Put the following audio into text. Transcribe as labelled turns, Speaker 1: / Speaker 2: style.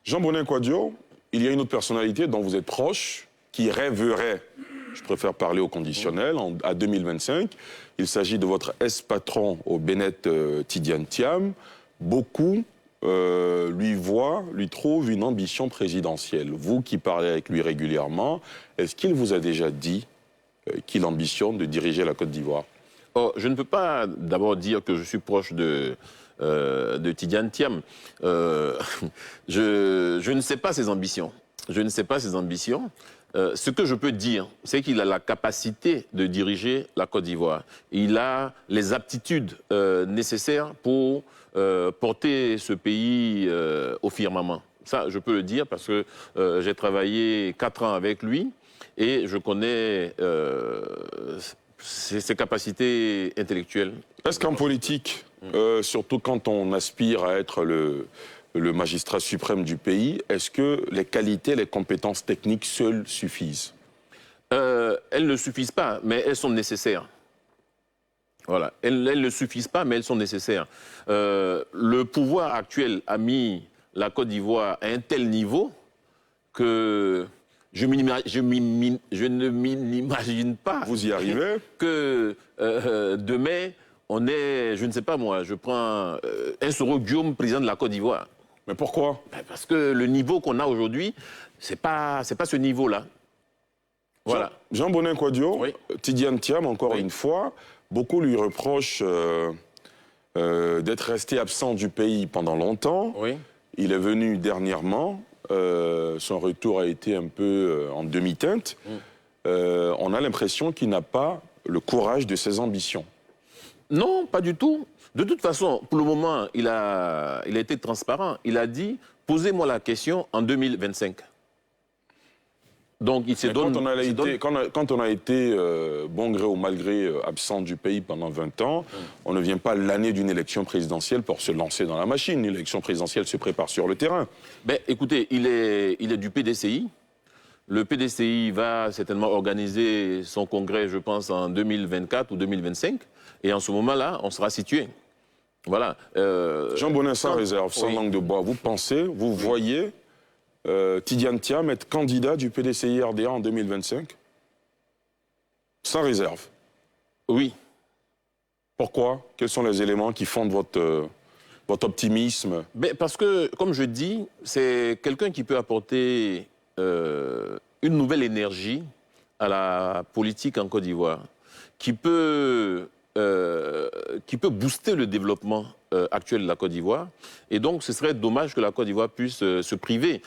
Speaker 1: Jean Bonin Kouadio, il y a une autre personnalité dont vous êtes proche, qui rêverait, je préfère parler au conditionnel, à 2025. Il s'agit de votre ex-patron au Bennett Tidiane Thiam. Beaucoup lui trouvent une ambition présidentielle. Vous qui parlez avec lui régulièrement, est-ce qu'il vous a déjà dit qu'il ambitionne de diriger la Côte d'Ivoire?
Speaker 2: Oh, je ne peux pas d'abord dire que je suis proche de Tidiane Thiam. Je ne sais pas ses ambitions. Je ne sais pas ses ambitions. Ce que je peux dire, c'est qu'il a la capacité de diriger la Côte d'Ivoire. Il a les aptitudes nécessaires pour porter ce pays au firmament. Ça, je peux le dire parce que j'ai travaillé 4 ans avec lui et je connais ses capacités intellectuelles.
Speaker 1: Est-ce qu'en politique, surtout quand on aspire à être le magistrat suprême du pays, est-ce que les qualités, les compétences techniques seules suffisent?
Speaker 2: Elles ne suffisent pas, mais elles sont nécessaires. Voilà, elles ne suffisent pas, mais elles sont nécessaires. Le pouvoir actuel a mis la Côte d'Ivoire à un tel niveau que je ne m'imagine pas.
Speaker 1: Vous y arrivez?
Speaker 2: Que demain, on est, je ne sais pas moi, je prends un Soro Guillaume, président de la Côte d'Ivoire.
Speaker 1: Mais pourquoi?
Speaker 2: Parce que le niveau qu'on a aujourd'hui, c'est pas ce niveau-là. Voilà.
Speaker 1: Jean Bonin Kouadio,
Speaker 2: oui.
Speaker 1: Tidiane Thiam, encore une fois, beaucoup lui reprochent d'être resté absent du pays pendant longtemps.
Speaker 2: Oui.
Speaker 1: Il est venu dernièrement. Son retour a été un peu en demi-teinte. On a l'impression qu'il n'a pas le courage de ses ambitions.
Speaker 2: Non, pas du tout. De toute façon, pour le moment, il a été transparent. Il a dit, posez-moi la question en 2025. Donc, il s'est donné...
Speaker 1: Quand on a été bon gré ou mal gré absent du pays pendant 20 ans, on ne vient pas l'année d'une élection présidentielle pour se lancer dans la machine. L'élection présidentielle se prépare sur le terrain.
Speaker 2: Ben, écoutez, il est du PDCI. Le PDCI va certainement organiser son congrès, je pense, en 2024 ou 2025. Et en ce moment-là, on sera situé. Voilà.
Speaker 1: Jean Bonin, sans réserve, sans langue de bois, vous pensez, vous voyez Tidiane Thiam être candidat du PDCI-RDA en 2025? Sans réserve?
Speaker 2: Oui.
Speaker 1: Pourquoi? Quels sont les éléments qui fondent votre optimisme?
Speaker 2: Ben, parce que, comme je dis, c'est quelqu'un qui peut apporter une nouvelle énergie à la politique en Côte d'Ivoire, qui peut booster le développement actuel de la Côte d'Ivoire. Et donc, ce serait dommage que la Côte d'Ivoire puisse se priver.